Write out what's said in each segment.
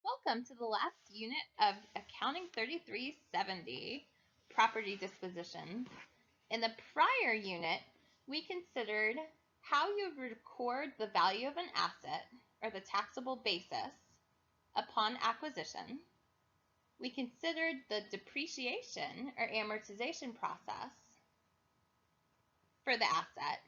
Welcome to the last unit of Accounting 3370, Property Dispositions. In the prior unit, we considered how you record the value of an asset, or the taxable basis, upon acquisition. We considered the depreciation or amortization process for the asset.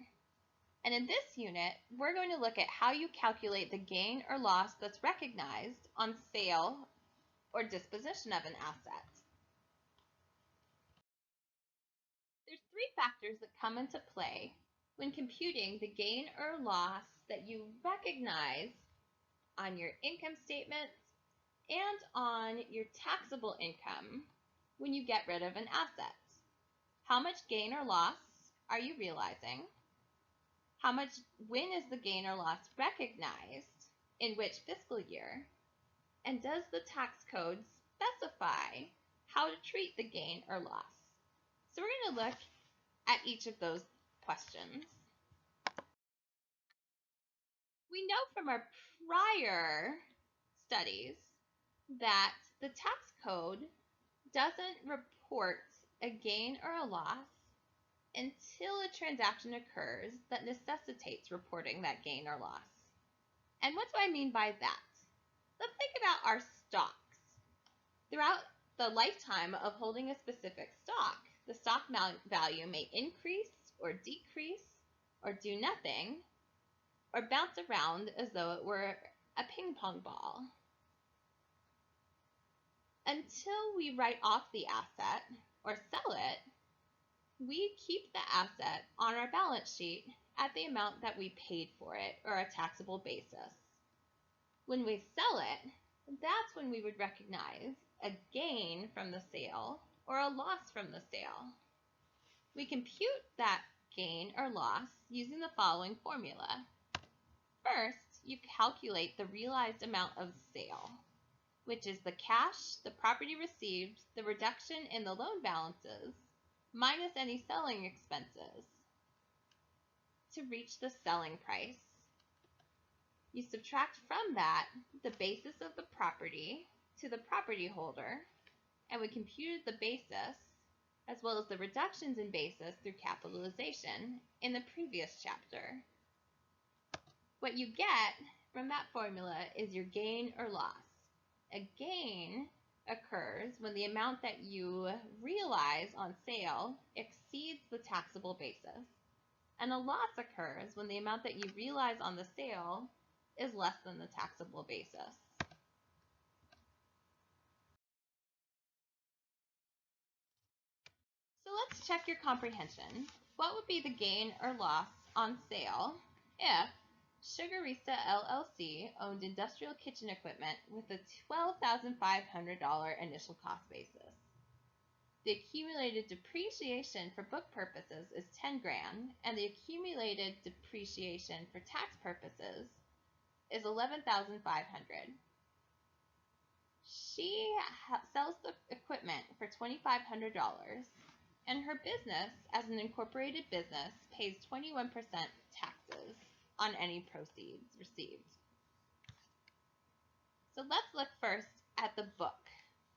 And in this unit, we're going to look at how you calculate the gain or loss that's recognized on sale or disposition of an asset. There's three factors that come into play when computing the gain or loss that you recognize on your income statement and on your taxable income when you get rid of an asset. How much gain or loss are you realizing? When is the gain or loss recognized? In which fiscal year? And does the tax code specify how to treat the gain or loss? So we're going to look at each of those questions. We know from our prior studies that the tax code doesn't report a gain or a loss until a transaction occurs that necessitates reporting that gain or loss. And what do I mean by that? Let's think about our stocks. Throughout the lifetime of holding a specific stock, the stock value may increase or decrease or do nothing or bounce around as though it were a ping pong ball. Until we write off the asset or sell it, we keep the asset on our balance sheet at the amount that we paid for it, or a taxable basis. When we sell it, that's when we would recognize a gain from the sale or a loss from the sale. We compute that gain or loss using the following formula. First, you calculate the realized amount of sale, which is the cash, the property received, the reduction in the loan balances, minus any selling expenses, to reach the selling price. You subtract from that the basis of the property to the property holder, and we computed the basis as well as the reductions in basis through capitalization in the previous chapter. What you get from that formula is your gain or loss. A gain occurs when the amount that you realize on sale exceeds the taxable basis, and a loss occurs when the amount that you realize on the sale is less than the taxable basis. So let's check your comprehension. What would be the gain or loss on sale if Sugarista LLC owned industrial kitchen equipment with a $12,500 initial cost basis? The accumulated depreciation for book purposes is $10,000, and the accumulated depreciation for tax purposes is $11,500. She sells the equipment for $2,500, and her business, as an incorporated business, pays 21% taxes on any proceeds received. So let's look first at the book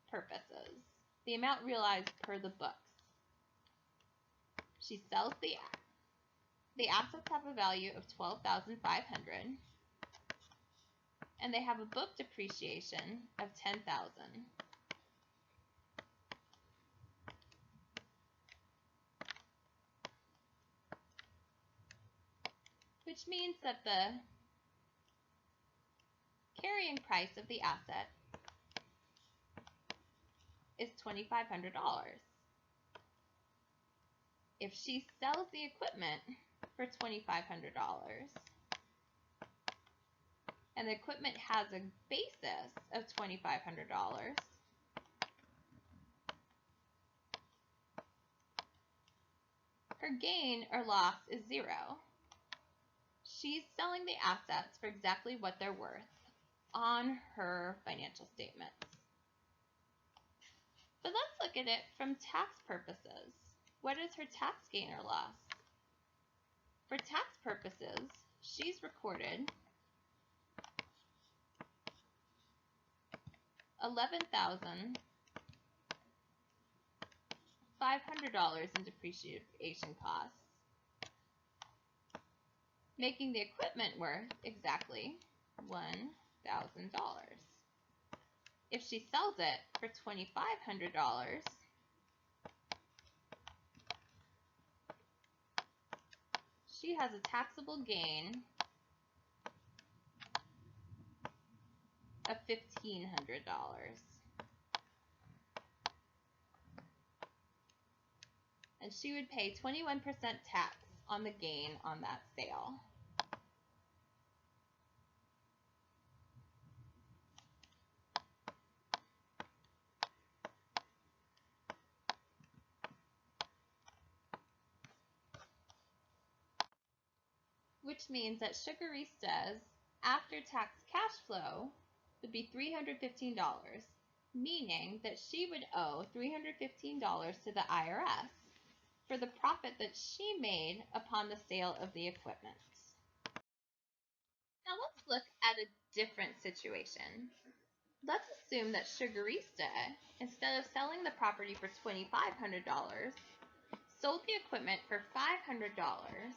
purposes, the amount realized per the books. She sells the assets have a value of $12,500, and they have a book depreciation of $10,000. Which means that the carrying price of the asset is $2,500. If she sells the equipment for $2,500 and the equipment has a basis of $2,500, her gain or loss is zero. She's selling the assets for exactly what they're worth on her financial statements. But let's look at it from tax purposes. What is her tax gain or loss? For tax purposes, she's recorded $11,500 in depreciation costs, making the equipment worth exactly $1,000. If she sells it for $2,500, she has a taxable gain of $1,500. And she would pay 21% tax on the gain on that sale. Which means that Sugarista's after-tax cash flow would be $315, meaning that she would owe $315 to the IRS for the profit that she made upon the sale of the equipment. Now let's look at a different situation. Let's assume that Sugarista, instead of selling the property for $2,500, sold the equipment for $500,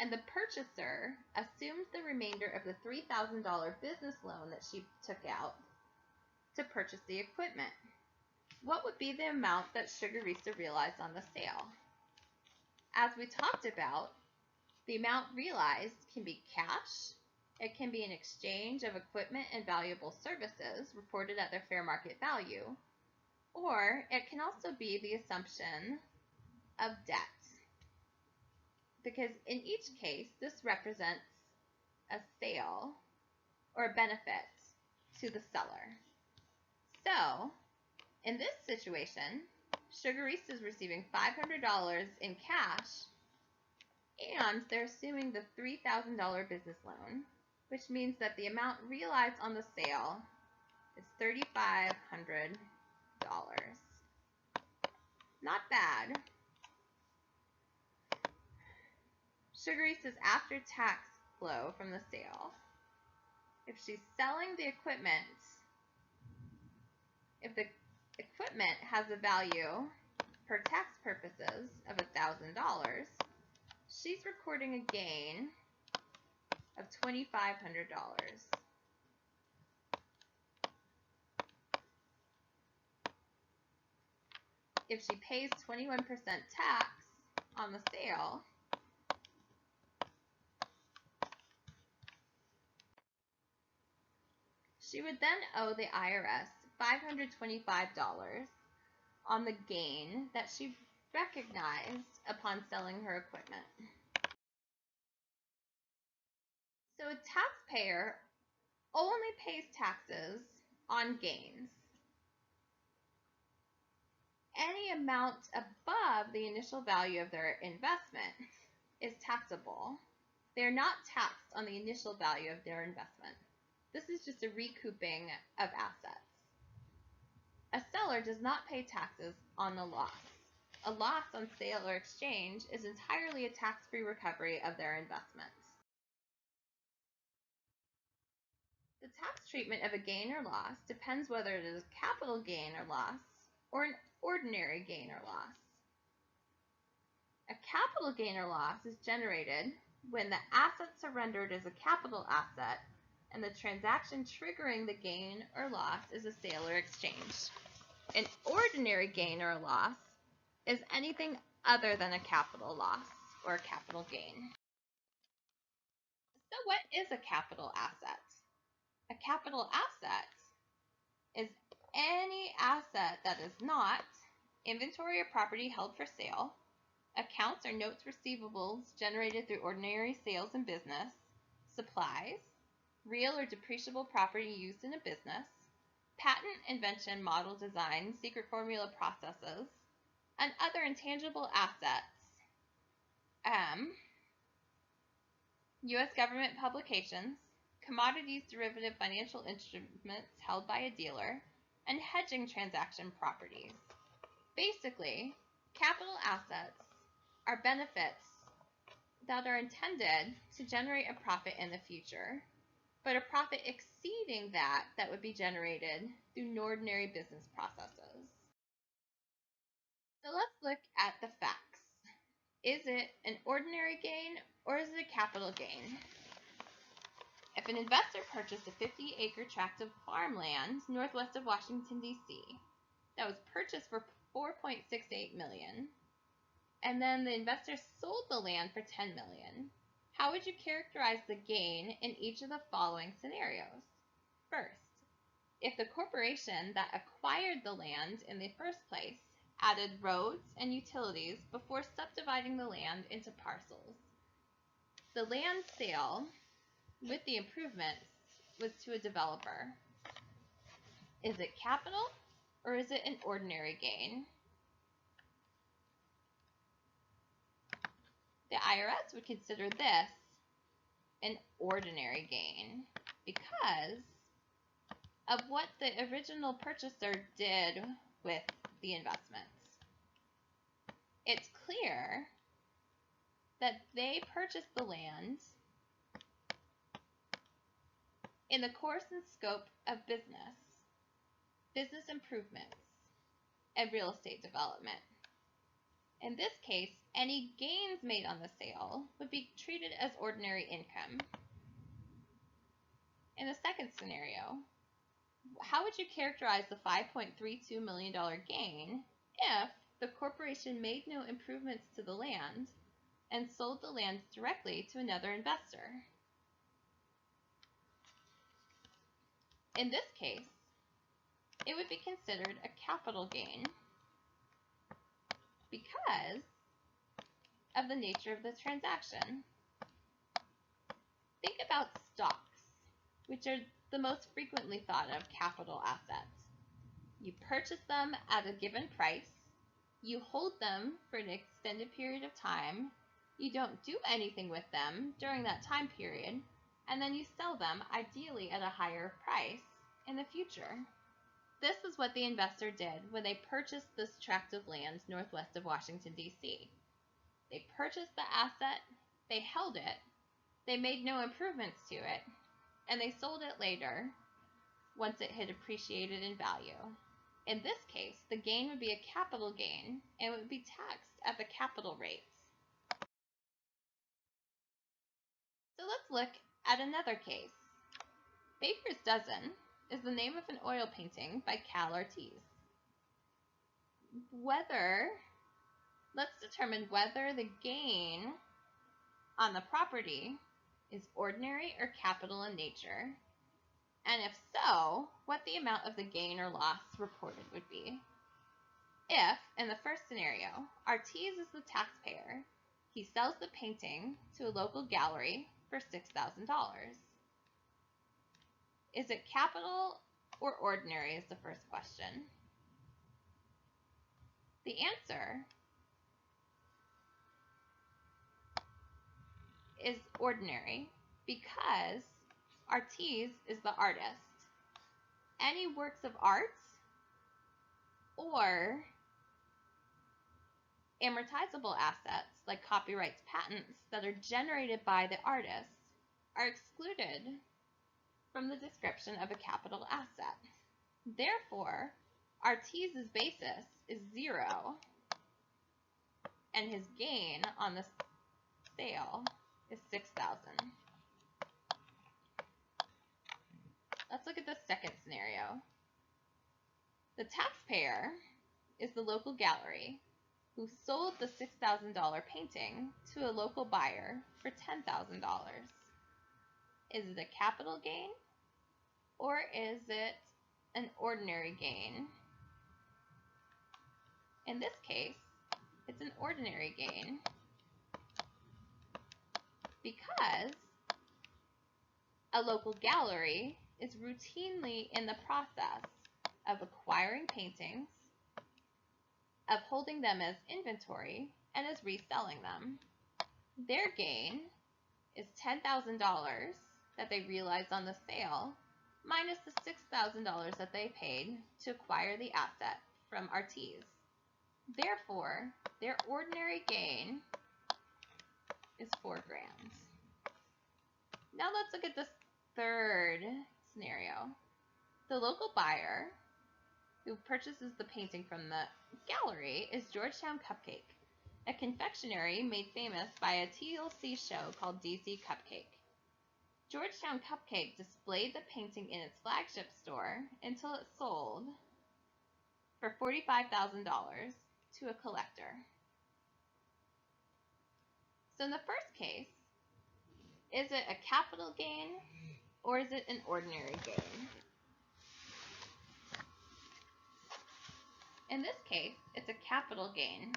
and the purchaser assumed the remainder of the $3,000 business loan that she took out to purchase the equipment. What would be the amount that Sugarista realized on the sale? As we talked about, the amount realized can be cash, it can be an exchange of equipment and valuable services reported at their fair market value, or it can also be the assumption of debt. Because in each case, this represents a sale or a benefit to the seller. So, in this situation, Sugarista is receiving $500 in cash, and they're assuming the $3,000 business loan, which means that the amount realized on the sale is $3,500. Not bad. Sugarista's after-tax flow from the sale, if she's selling the equipment, if the equipment has a value for tax purposes of $1,000, she's recording a gain of $2,500. If she pays 21% tax on the sale, she would then owe the IRS $525 on the gain that she recognized upon selling her equipment. So a taxpayer only pays taxes on gains. Any amount above the initial value of their investment is taxable. They are not taxed on the initial value of their investment. This is just a recouping of assets. A seller does not pay taxes on the loss. A loss on sale or exchange is entirely a tax-free recovery of their investments. The tax treatment of a gain or loss depends whether it is a capital gain or loss or an ordinary gain or loss. A capital gain or loss is generated when the asset surrendered is a capital asset and the transaction triggering the gain or loss is a sale or exchange. An ordinary gain or loss is anything other than a capital loss or a capital gain. So what is a capital asset? A capital asset is any asset that is not inventory or property held for sale, accounts or notes receivables generated through ordinary sales in business, supplies, real or depreciable property used in a business, patent, invention, model, design, secret formula processes, and other intangible assets. U.S. government publications, commodities, derivative financial instruments held by a dealer, and hedging transaction properties. Basically, capital assets are benefits that are intended to generate a profit in the future, but a profit exceeding that would be generated through ordinary business processes. So let's look at the facts. Is it an ordinary gain or is it a capital gain? If an investor purchased a 50-acre tract of farmland northwest of Washington, D.C., that was purchased for $4.68 million, and then the investor sold the land for $10 million, how would you characterize the gain in each of the following scenarios? First, if the corporation that acquired the land in the first place added roads and utilities before subdividing the land into parcels, the land sale with the improvements was to a developer. Is it capital or is it an ordinary gain? The IRS would consider this an ordinary gain because of what the original purchaser did with the investments. It's clear that they purchased the land in the course and scope of business improvements, and real estate development. In this case, any gains made on the sale would be treated as ordinary income. In the second scenario, how would you characterize the $5.32 million gain if the corporation made no improvements to the land and sold the land directly to another investor? In this case, it would be considered a capital gain because of the nature of the transaction. Think about stocks, which are the most frequently thought of capital assets. You purchase them at a given price, you hold them for an extended period of time, you don't do anything with them during that time period, and then you sell them, ideally at a higher price, in the future. This is what the investor did when they purchased this tract of land northwest of Washington, D.C. They purchased the asset, they held it, they made no improvements to it, and they sold it later once it had appreciated in value. In this case, the gain would be a capital gain and would be taxed at the capital rates. So let's look at another case. Baker's Dozen is the name of an oil painting by Cal Ortiz. Let's determine whether the gain on the property is ordinary or capital in nature, and if so, what the amount of the gain or loss reported would be. If, in the first scenario, Ortiz is the taxpayer, he sells the painting to a local gallery for $6,000. Is it capital or ordinary is the first question. The answer is ordinary because Ortiz is the artist. Any works of art or amortizable assets like copyrights, patents that are generated by the artist are excluded from the description of a capital asset. Therefore, Ortiz's basis is 0 and his gain on the sale is $6,000. Let's look at the second scenario. The taxpayer is the local gallery who sold the $6,000 painting to a local buyer for $10,000. Is it a capital gain or is it an ordinary gain? In this case, it's an ordinary gain because a local gallery is routinely in the process of acquiring paintings, of holding them as inventory, and as reselling them. Their gain is $10,000 that they realized on the sale, minus the $6,000 that they paid to acquire the asset from Ortiz. Therefore, their ordinary gain is $4,000. Now let's look at the Third scenario, the local buyer who purchases the painting from the gallery is Georgetown Cupcake, a confectionery made famous by a TLC show called DC Cupcake. Georgetown Cupcake displayed the painting in its flagship store until it sold for $45,000 to a collector. So in the first case, is it a capital gain or is it an ordinary gain? In this case, it's a capital gain.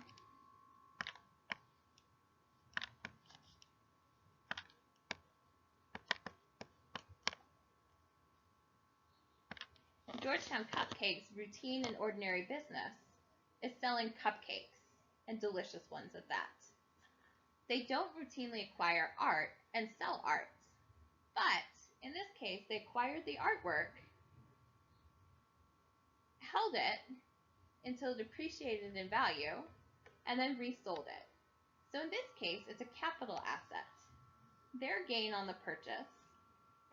Georgetown Cupcake's routine and ordinary business is selling cupcakes, and delicious ones at that. They don't routinely acquire art and sell art, but in this case, they acquired the artwork, held it until it depreciated in value, and then resold it. So in this case, it's a capital asset. Their gain on the purchase,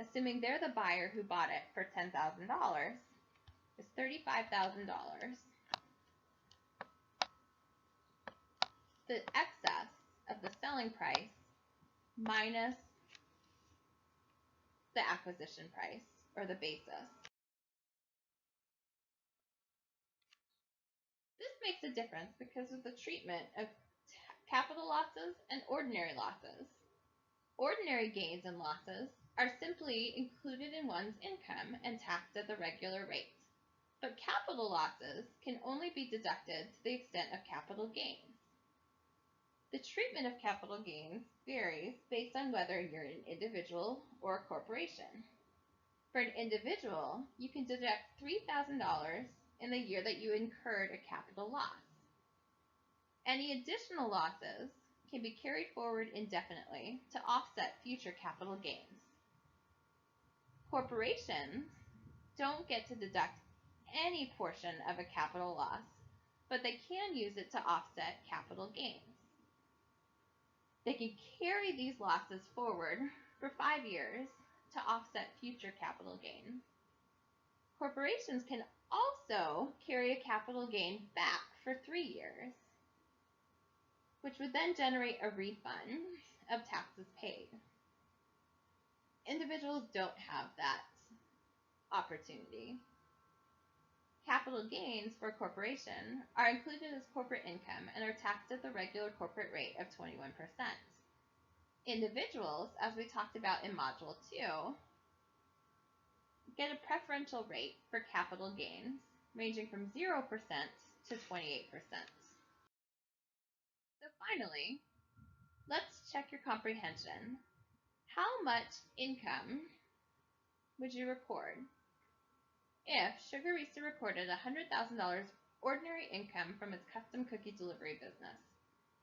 assuming they're the buyer who bought it for $10,000, is $35,000. The excess of the selling price minus the acquisition price, or the basis. This makes a difference because of the treatment of capital losses and ordinary losses. Ordinary gains and losses are simply included in one's income and taxed at the regular rate. But capital losses can only be deducted to the extent of capital gains. The treatment of capital gains varies based on whether you're an individual or a corporation. For an individual, you can deduct $3,000 in the year that you incurred a capital loss. Any additional losses can be carried forward indefinitely to offset future capital gains. Corporations don't get to deduct any portion of a capital loss, but they can use it to offset capital gains. They can carry these losses forward for 5 years to offset future capital gains. Corporations can also carry a capital gain back for 3 years, which would then generate a refund of taxes paid. Individuals don't have that opportunity. Capital gains for a corporation are included as corporate income and are taxed at the regular corporate rate of 21%. Individuals, as we talked about in Module 2, get a preferential rate for capital gains ranging from 0% to 28%. So finally, let's check your comprehension. How much income would you record if Sugarista recorded $100,000 ordinary income from its custom cookie delivery business?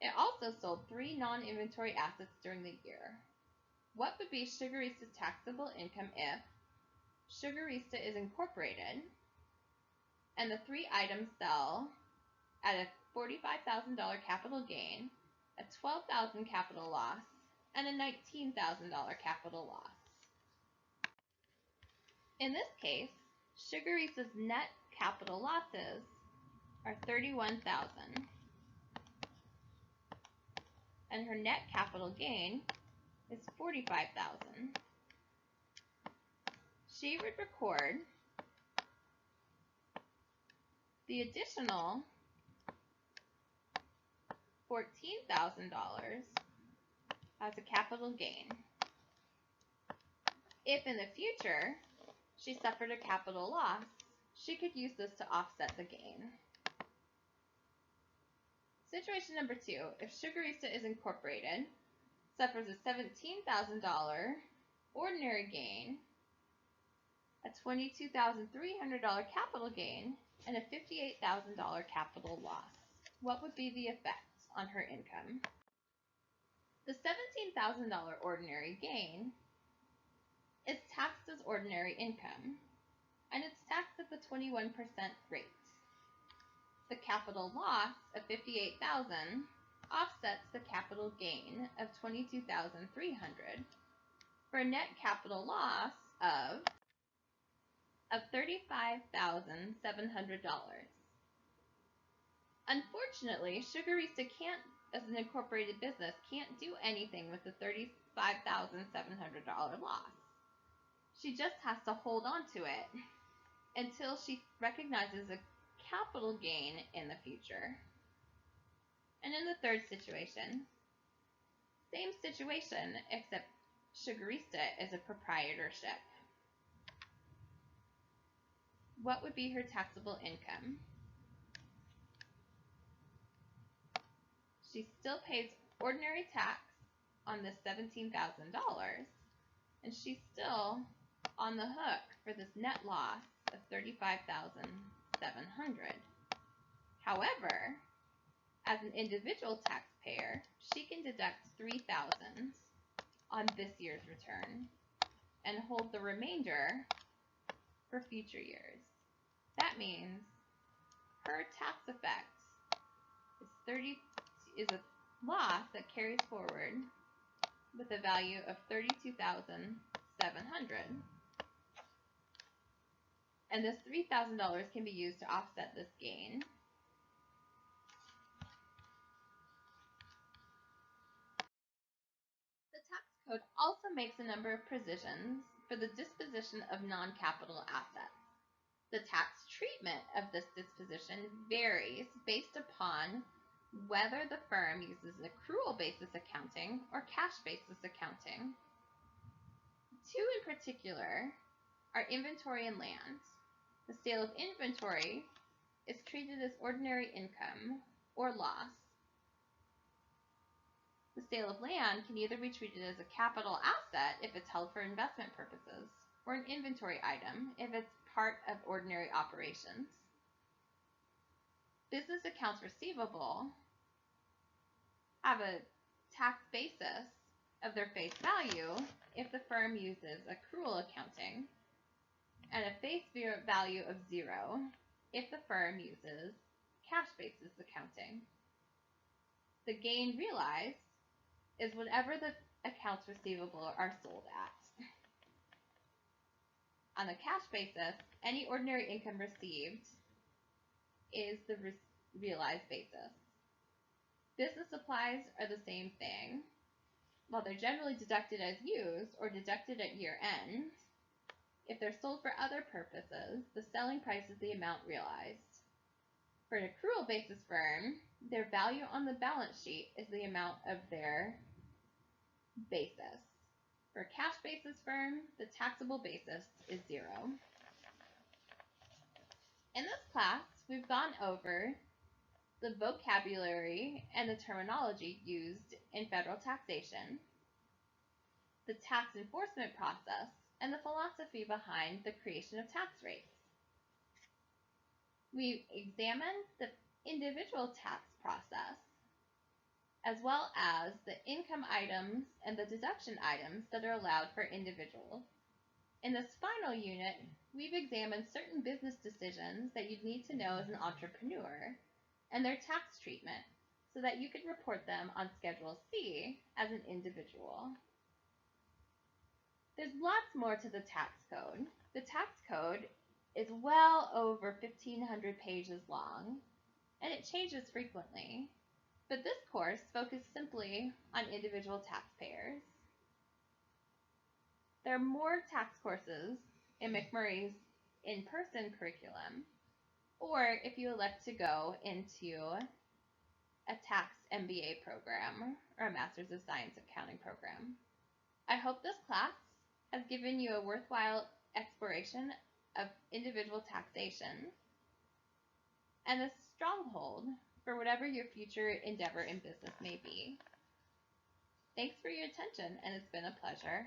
It also sold 3 non-inventory assets during the year. What would be Sugarista's taxable income if Sugarista is incorporated and the 3 items sell at a $45,000 capital gain, a $12,000 capital loss, and a $19,000 capital loss? In this case, Sugarista's net capital losses are $31,000, and her net capital gain is $45,000. She would record the additional $14,000 as a capital gain. If in the future she suffered a capital loss, she could use this to offset the gain. Situation number 2, if Sugarista is incorporated, suffers a $17,000 ordinary gain, a $22,300 capital gain, and a $58,000 capital loss, what would be the effect on her income? The $17,000 ordinary gain is taxed as ordinary income, and it's taxed at the 21% rate. The capital loss of $58,000 offsets the capital gain of $22,300 for a net capital loss of $35,700. Unfortunately, Sugarista can't, as an incorporated business, can't do anything with the $35,700 loss. She just has to hold on to it until she recognizes a capital gain in the future. And in the third situation, same situation, except Sugarista is a proprietorship. What would be her taxable income? She still pays ordinary tax on this $17,000, and she's still on the hook for this net loss of $35,700. However, as an individual taxpayer, she can deduct $3,000 on this year's return and hold the remainder for future years. That means her tax effect is a loss that carries forward with a value of $32,700. And this $3,000 can be used to offset this gain. The tax code also makes a number of provisions for the disposition of non-capital assets. The tax treatment of this disposition varies based upon whether the firm uses accrual basis accounting or cash basis accounting. Two in particular are inventory and land. The sale of inventory is treated as ordinary income or loss. The sale of land can either be treated as a capital asset if it's held for investment purposes, or an inventory item if it's part of ordinary operations. Business accounts receivable have a tax basis of their face value if the firm uses accrual accounting, and a face value of 0 if the firm uses cash basis accounting. The gain realized is whatever the accounts receivable are sold at. On the cash basis, any ordinary income received is the realized basis. Business supplies are the same thing. While they're generally deducted as used or deducted at year end, if they're sold for other purposes, the selling price is the amount realized. For an accrual basis firm, their value on the balance sheet is the amount of their basis. For a cash basis firm, the taxable basis is 0. In this class, we've gone over the vocabulary and the terminology used in federal taxation, the tax enforcement process, and the philosophy behind the creation of tax rates. We examined the individual tax process, as well as the income items and the deduction items that are allowed for individuals. In this final unit, we've examined certain business decisions that you'd need to know as an entrepreneur and their tax treatment so that you could report them on Schedule C as an individual. There's lots more to the tax code. The tax code is well over 1,500 pages long, and it changes frequently. But this course focused simply on individual taxpayers. There are more tax courses in McMurry's in-person curriculum, or if you elect to go into a tax MBA program or a Master's of Science Accounting program. I hope this class has given you a worthwhile exploration of individual taxation and a stronghold for whatever your future endeavor in business may be. Thanks for your attention, and it's been a pleasure.